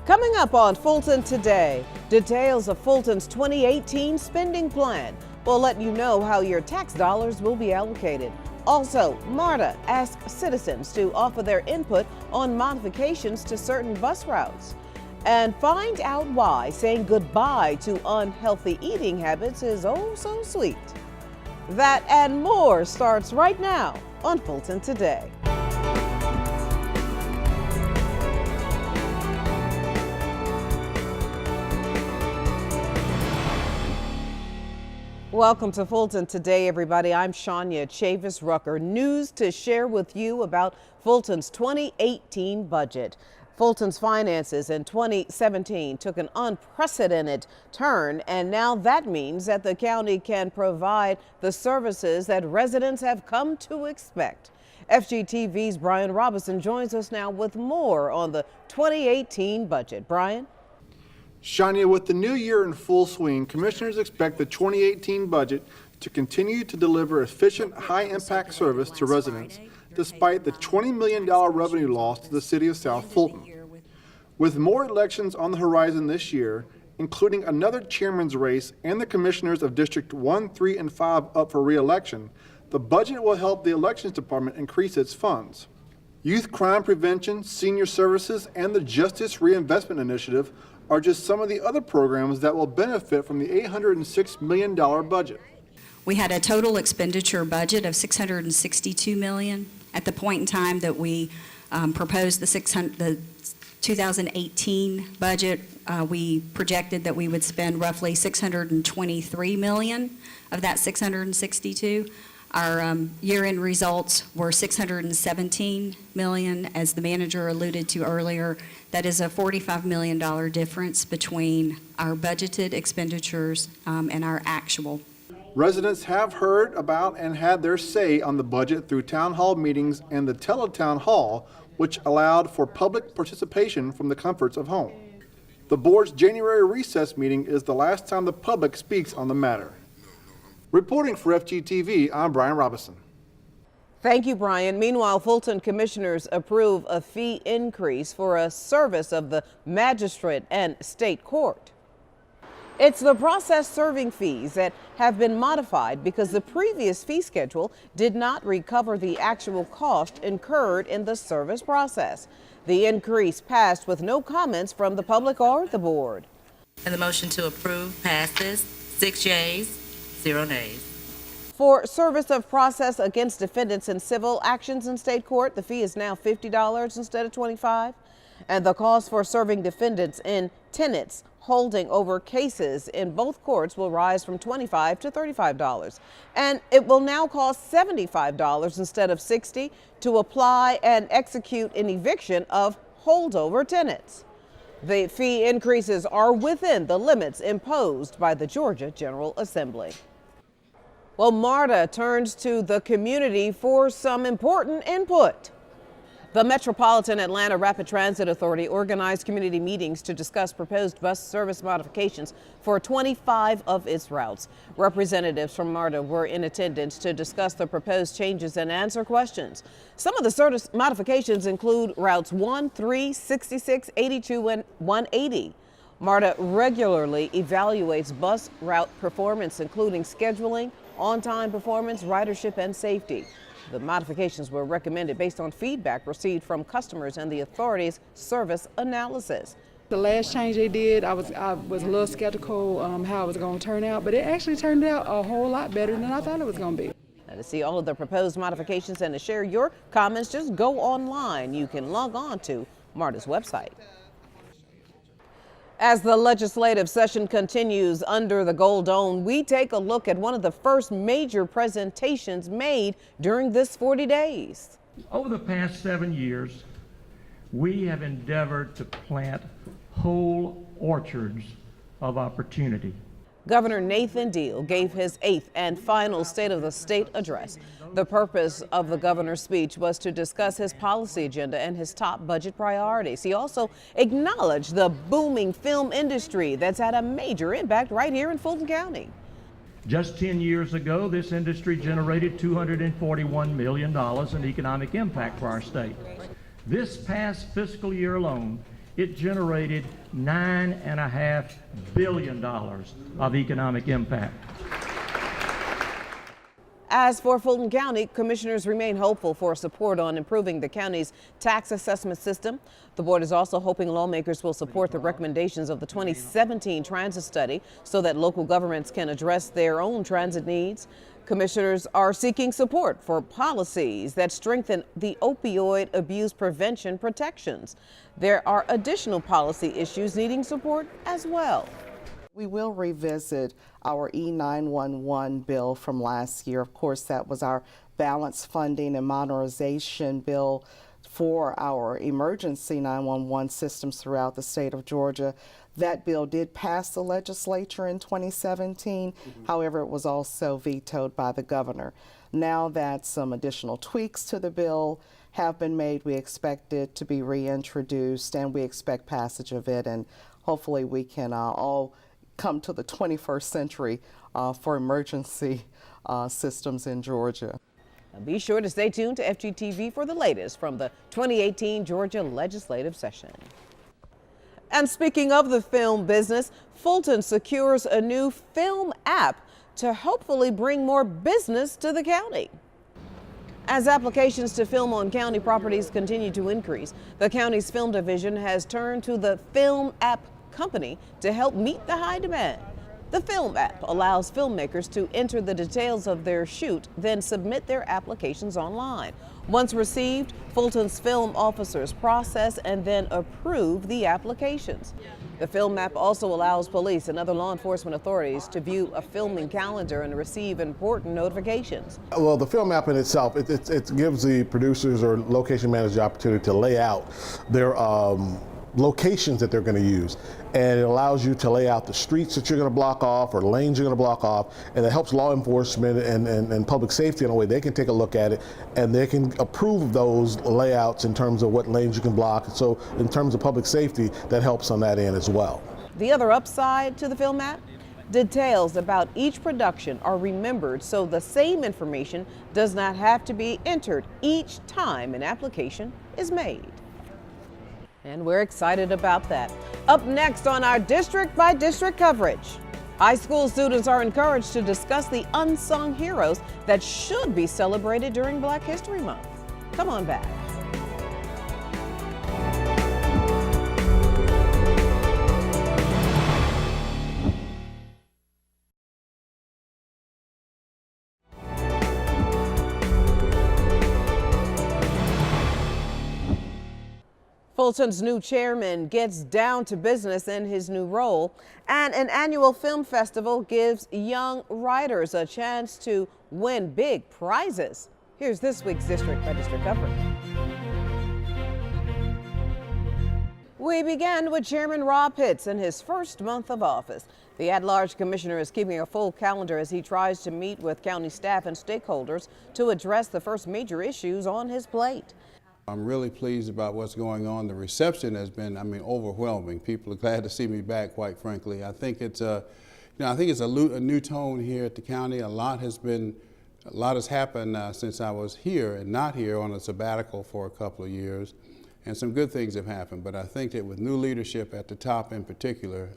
Coming up on Fulton Today, details of Fulton's 2018 spending plan. We'll let you know how your tax dollars will be allocated. Also, MARTA asks citizens to offer their input on modifications to certain bus routes. And find out why saying goodbye to unhealthy eating habits is oh so sweet. That and more starts right now on Fulton Today. Welcome to Fulton Today, everybody. I'm Shania Chavis Rucker. News to share with you about Fulton's 2018 budget. Fulton's finances in 2017 took an unprecedented turn, and now that means that the county can provide the services that residents have come to expect. FGTV's Brian Robinson joins us now with more on the 2018 budget. Brian? Shania, with the new year in full swing, commissioners expect the 2018 budget to continue to deliver efficient, high-impact service to residents, despite the $20 million revenue loss to the city of South Fulton. With more elections on the horizon this year, including another chairman's race and the commissioners of District 1, 3, and 5 up for re-election, the budget will help the Elections Department increase its funds. Youth crime prevention, senior services, and the Justice Reinvestment Initiative are just some of the other programs that will benefit from the $806 million budget. We had a total expenditure budget of $662 million. At the point in time that we proposed the 2018 budget, we projected that we would spend roughly $623 million of that $662. Our year-end results were $617 million, as the manager alluded to earlier. That is a $45 million difference between our budgeted expenditures and our actual. Residents have heard about and had their say on the budget through town hall meetings and the teletown hall, which allowed for public participation from the comforts of home. The board's January recess meeting is the last time the public speaks on the matter. Reporting for FGTV, I'm Brian Robinson. Thank you, Brian. Meanwhile, Fulton commissioners approve a fee increase for a service of the magistrate and state court. It's the process serving fees that have been modified because the previous fee schedule did not recover the actual cost incurred in the service process. The increase passed with no comments from the public or the board. And the motion to approve passes, 6 yeas, 0 nays. For service of process against defendants in civil actions in state court, the fee is now $50 instead of $25. And the cost for serving defendants in tenants holding over cases in both courts will rise from $25 to $35. And it will now cost $75 instead of $60 to apply and execute an eviction of holdover tenants. The fee increases are within the limits imposed by the Georgia General Assembly. Well, MARTA turns to the community for some important input. The Metropolitan Atlanta Rapid Transit Authority organized community meetings to discuss proposed bus service modifications for 25 of its routes. Representatives from MARTA were in attendance to discuss the proposed changes and answer questions. Some of the service modifications include routes 1, 3, 66, 82, and 180. MARTA regularly evaluates bus route performance, including scheduling, on-time performance, ridership, and safety. The modifications were recommended based on feedback received from customers and the authority's service analysis. The last change they did, I was a little skeptical how it was going to turn out, but it actually turned out a whole lot better than I thought it was going to be. Now, to see all of the proposed modifications and to share your comments, just go online. You can log on to MARTA's website. As the legislative session continues under the Gold Dome, we take a look at one of the first major presentations made during this 40 days. Over the past 7 years, we have endeavored to plant whole orchards of opportunity. Governor Nathan Deal gave his 8th and final State of the State address. The purpose of the governor's speech was to discuss his policy agenda and his top budget priorities. He also acknowledged the booming film industry that's had a major impact right here in Fulton County. Just 10 years ago, this industry generated $241 million in economic impact for our state. This past fiscal year alone, it generated $9.5 billion of economic impact. As for Fulton County, commissioners remain hopeful for support on improving the county's tax assessment system. The board is also hoping lawmakers will support the recommendations of the 2017 transit study so that local governments can address their own transit needs. Commissioners are seeking support for policies that strengthen the opioid abuse prevention protections. There are additional policy issues needing support as well. We will revisit our E911 bill from last year. Of course, that was our balanced funding and modernization bill for our emergency 911 systems throughout the state of Georgia. That bill did pass the legislature in 2017. However, it was also vetoed by the governor. Now that some additional tweaks to the bill have been made, we expect it to be reintroduced, and we expect passage of it, and hopefully we can all come to the 21st century for emergency systems in Georgia. Now be sure to stay tuned to FGTV for the latest from the 2018 Georgia legislative session. And speaking of the film business, Fulton secures a new film app to hopefully bring more business to the county. As applications to film on county properties continue to increase, the county's film division has turned to the Film App Company to help meet the high demand. The Film App allows filmmakers to enter the details of their shoot, then submit their applications online. Once received, Fulton's film officers process and then approve the applications. The Film App also allows police and other law enforcement authorities to view a filming calendar and receive important notifications. Well, the Film App in itself, it gives the producers or location managers the opportunity to lay out their locations that they're going to use, and it allows you to lay out the streets that you're going to block off or lanes you're going to block off, and it helps law enforcement and public safety in a way they can take a look at it and they can approve those layouts in terms of what lanes you can block. So in terms of public safety, that helps on that end as well. The other upside to the Film App, details about each production are remembered, so the same information does not have to be entered each time an application is made. And we're excited about that. Up next on our district by district coverage, high school students are encouraged to discuss the unsung heroes that should be celebrated during Black History Month. Come on back. Fulton's new chairman gets down to business in his new role, and an annual film festival gives young writers a chance to win big prizes. Here's this week's District by District coverage. We begin with Chairman Rob Pitts in his first month of office. The at-large commissioner is keeping a full calendar as he tries to meet with county staff and stakeholders to address the first major issues on his plate. I'm really pleased about what's going on. The reception has been, overwhelming. People are glad to see me back, quite frankly. I think it's a new tone here at the county. A lot has happened since I was here and not here on a sabbatical for a couple of years, and some good things have happened. But I think that with new leadership at the top in particular,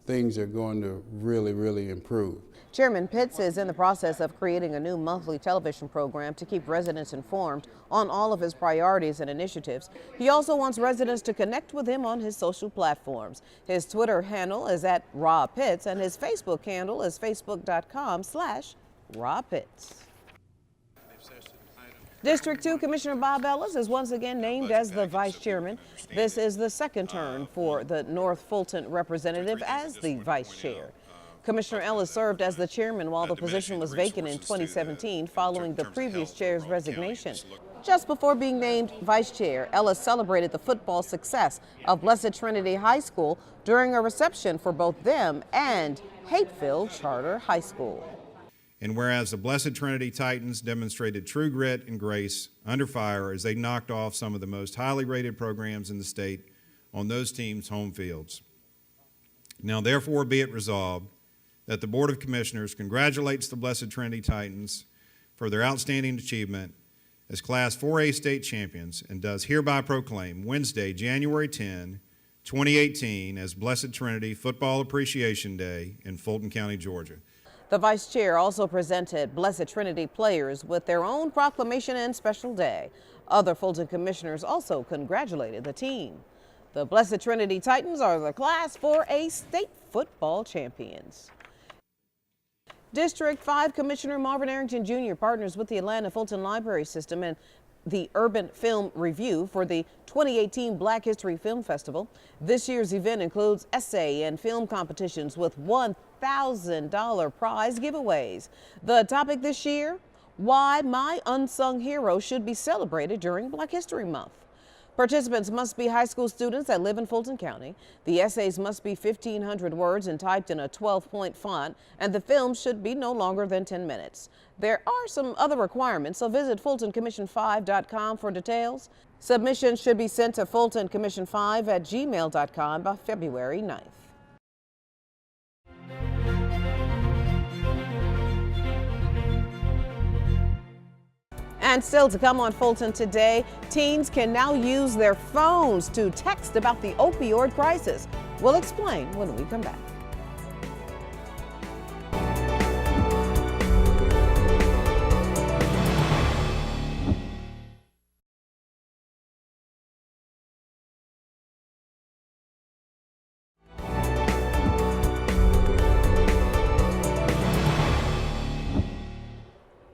things are going to really, really improve. Chairman Pitts is in the process of creating a new monthly television program to keep residents informed on all of his priorities and initiatives. He also wants residents to connect with him on his social platforms. His Twitter handle is @RobPitts and his Facebook handle is facebook.com/RobPitts. District 2 Commissioner Bob Ellis is once again named as the vice chairman. This is the second turn for the North Fulton representative as the vice chair. Commissioner Ellis served as the chairman while the position was vacant in 2017 following the previous chair's resignation. Just before being named vice chair, Ellis celebrated the football success of Blessed Trinity High School during a reception for both them and Hateville Charter High School. And whereas the Blessed Trinity Titans demonstrated true grit and grace under fire as they knocked off some of the most highly rated programs in the state on those teams' home fields. Now therefore be it resolved that the Board of Commissioners congratulates the Blessed Trinity Titans for their outstanding achievement as Class 4A state champions and does hereby proclaim Wednesday, January 10, 2018 as Blessed Trinity Football Appreciation Day in Fulton County, Georgia. The vice chair also presented Blessed Trinity players with their own proclamation and special day. Other Fulton commissioners also congratulated the team. The Blessed Trinity Titans are the Class 4A state football champions. District 5 Commissioner Marvin Arrington Jr. partners with the Atlanta Fulton Library System and the Urban Film Review for the 2018 Black History Film Festival. This year's event includes essay and film competitions with $1,000 prize giveaways. The topic this year, why my unsung hero should be celebrated during Black History Month. Participants must be high school students that live in Fulton County. The essays must be 1,500 words and typed in a 12-point font, and the film should be no longer than 10 minutes. There are some other requirements, so visit FultonCommission5.com for details. Submissions should be sent to FultonCommission5@gmail.com by February 9th. And still to come on Fulton Today, teens can now use their phones to text about the opioid crisis. We'll explain when we come back.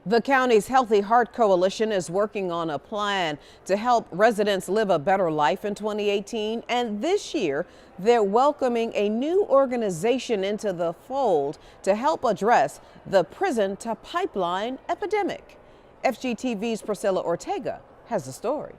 The county's Healthy Heart Coalition is working on a plan to help residents live a better life in 2018. And this year, they're welcoming a new organization into the fold to help address the prison to pipeline epidemic. FGTV's Priscilla Ortega has the story.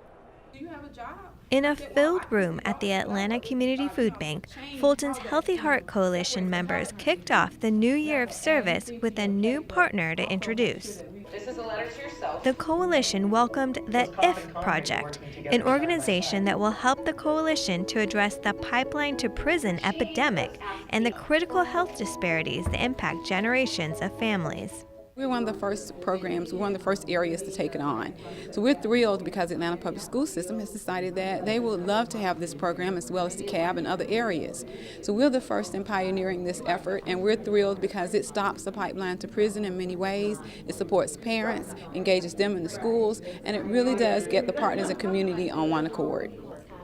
Do you have a job? In a filled room at the Atlanta Community Food Bank, Fulton's Healthy Heart Coalition members kicked off the new year of service with a new partner to introduce. This is a letter to yourself. The coalition welcomed the IF Project, an organization that will help the coalition to address the pipeline to prison epidemic and the critical health disparities that impact generations of families. We're one of the first programs, we're one of the first areas to take it on. So we're thrilled because the Atlanta Public School System has decided that they would love to have this program as well as the CAB and other areas. So we're the first in pioneering this effort, and we're thrilled because it stops the pipeline to prison in many ways. It supports parents, engages them in the schools, and it really does get the partners and community on one accord.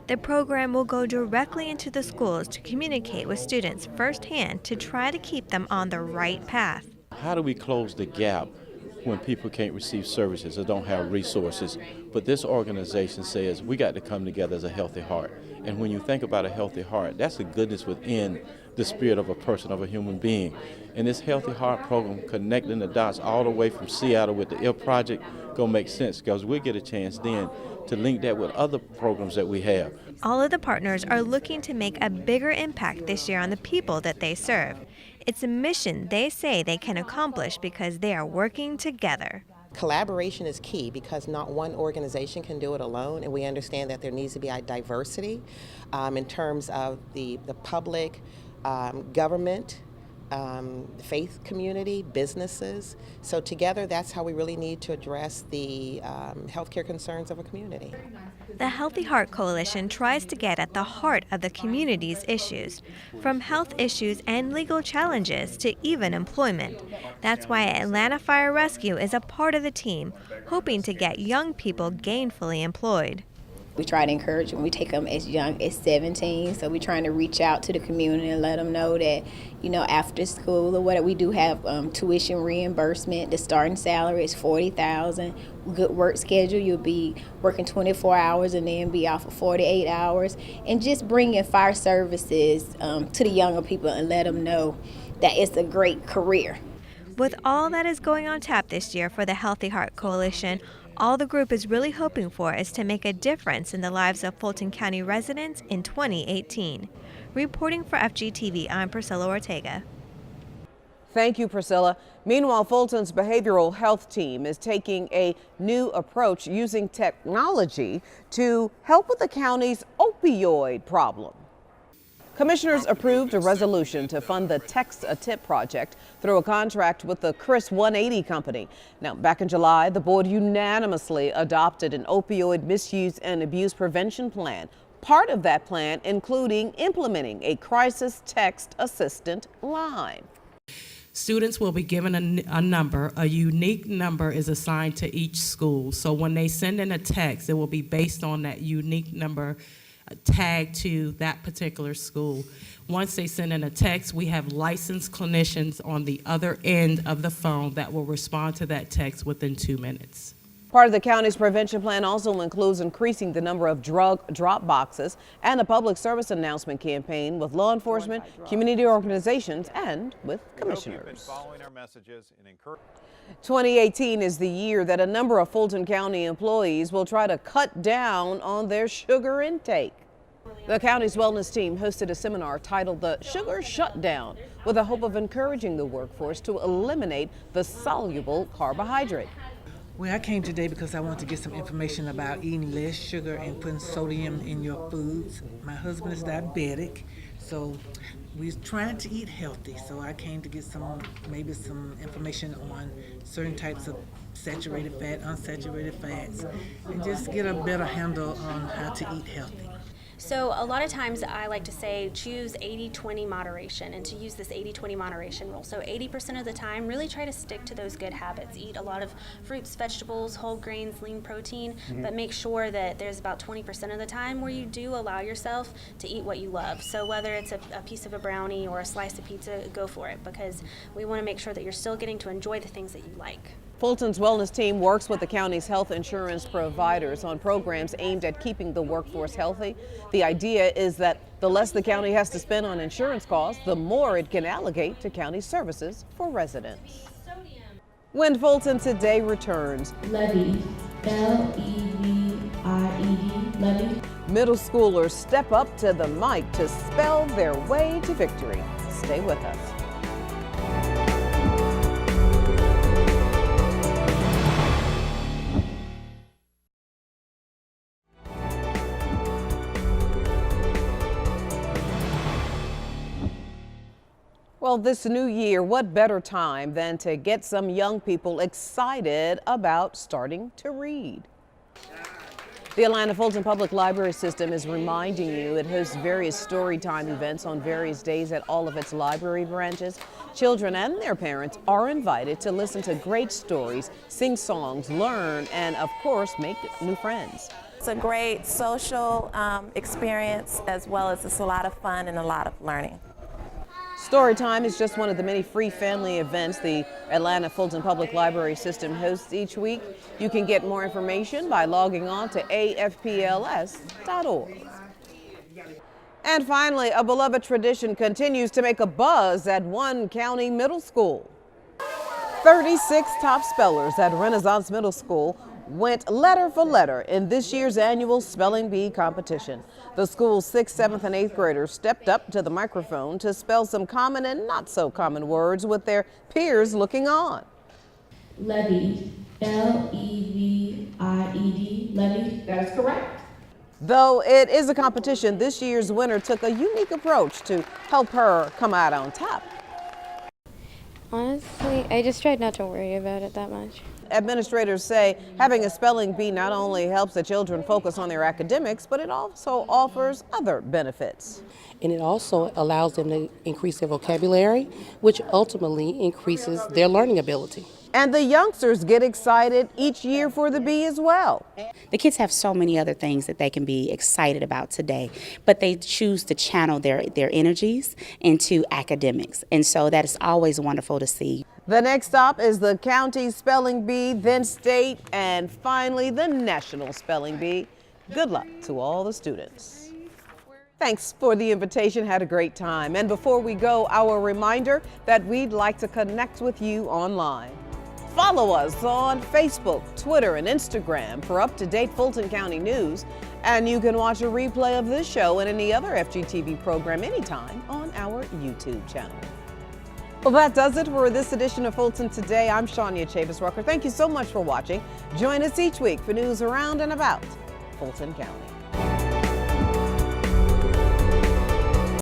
The program will go directly into the schools to communicate with students firsthand to try to keep them on the right path. How do we close the gap when people can't receive services or don't have resources? But this organization says we got to come together as a healthy heart. And when you think about a healthy heart, that's the goodness within the spirit of a person, of a human being. And this Healthy Heart program, connecting the dots all the way from Seattle with the IF Project, gonna make sense because we get a chance then to link that with other programs that we have. All of the partners are looking to make a bigger impact this year on the people that they serve. It's a mission they say they can accomplish because they are working together. Collaboration is key because not one organization can do it alone, and we understand that there needs to be a diversity in terms of the public, government, faith community, businesses. So together, that's how we really need to address the healthcare concerns of a community. The Healthy Heart Coalition tries to get at the heart of the community's issues, from health issues and legal challenges to even employment. That's why Atlanta Fire Rescue is a part of the team, hoping to get young people gainfully employed. We try to encourage them. We take them as young as 17, so we're trying to reach out to the community and let them know that, you know, after school or what we do have tuition reimbursement. The starting salary is $40,000. Good work schedule. You'll be working 24 hours and then be off for 48 hours. And just bringing fire services to the younger people and let them know that it's a great career. With all that is going on tap this year for the Healthy Heart Coalition, all the group is really hoping for is to make a difference in the lives of Fulton County residents in 2018. Reporting for FGTV, I'm Priscilla Ortega. Thank you, Priscilla. Meanwhile, Fulton's behavioral health team is taking a new approach using technology to help with the county's opioid problem. Commissioners approved a resolution to fund the Text a Tip project through a contract with the Chris 180 company. Now, back in July, the board unanimously adopted an opioid misuse and abuse prevention plan. Part of that plan including implementing a crisis text assistant line. Students will be given a number. A unique number is assigned to each school. So when they send in a text, it will be based on that unique number tagged to that particular school. Once they send in a text, we have licensed clinicians on the other end of the phone that will respond to that text within 2 minutes. Part of the county's prevention plan also includes increasing the number of drug drop boxes and a public service announcement campaign with law enforcement, community organizations, and with commissioners. 2018 is the year that a number of Fulton County employees will try to cut down on their sugar intake. The county's wellness team hosted a seminar titled The Sugar Shutdown with the hope of encouraging the workforce to eliminate the soluble carbohydrate. Well, I came today because I want to get some information about eating less sugar and putting sodium in your foods. My husband is diabetic, so we're trying to eat healthy. So I came to get maybe some information on certain types of saturated fat, unsaturated fats, and just get a better handle on how to eat healthy. So a lot of times I like to say choose 80-20 moderation, and to use this 80-20 moderation rule. So 80% of the time, really try to stick to those good habits. Eat a lot of fruits, vegetables, whole grains, lean protein, but make sure that there's about 20% of the time where you do allow yourself to eat what you love. So whether it's a piece of a brownie or a slice of pizza, go for it, because we want to make sure that you're still getting to enjoy the things that you like. Fulton's wellness team works with the county's health insurance providers on programs aimed at keeping the workforce healthy. The idea is that the less the county has to spend on insurance costs, the more it can allocate to county services for residents. When Fulton Today returns, Levy, L-E-V-I-E-D, levy. Middle schoolers step up to the mic to spell their way to victory. Stay with us. Well, this new year, what better time than to get some young people excited about starting to read? The Atlanta Fulton Public Library System is reminding you it hosts various story time events on various days at all of its library branches. Children and their parents are invited to listen to great stories, sing songs, learn, and of course, make new friends. It's a great social experience, as well as it's a lot of fun and a lot of learning. Storytime is just one of the many free family events the Atlanta Fulton Public Library System hosts each week. You can get more information by logging on to afpls.org. And finally, a beloved tradition continues to make a buzz at one county middle school. 36 top spellers at Renaissance Middle School went letter for letter in this year's annual Spelling Bee competition. The school's 6th, 7th, and 8th graders stepped up to the microphone to spell some common and not so common words with their peers looking on. Levy, L-E-V-I-E-D, levy. That is correct. Though it is a competition, this year's winner took a unique approach to help her come out on top. Honestly, I just tried not to worry about it that much. Administrators say having a spelling bee not only helps the children focus on their academics, but it also offers other benefits. And it also allows them to increase their vocabulary, which ultimately increases their learning ability. And the youngsters get excited each year for the bee as well. The kids have so many other things that they can be excited about today, but they choose to channel their energies into academics. And so that is always wonderful to see. The next stop is the county spelling bee, then state, and finally the national spelling bee. Good luck to all the students. Thanks for the invitation. Had a great time. And before we go, our reminder that we'd like to connect with you online. Follow us on Facebook, Twitter, and Instagram for up-to-date Fulton County news. And you can watch a replay of this show and any other FGTV program anytime on our YouTube channel. Well, that does it for this edition of Fulton Today. I'm Shania Chavis-Rucker. Thank you so much for watching. Join us each week for news around and about Fulton County.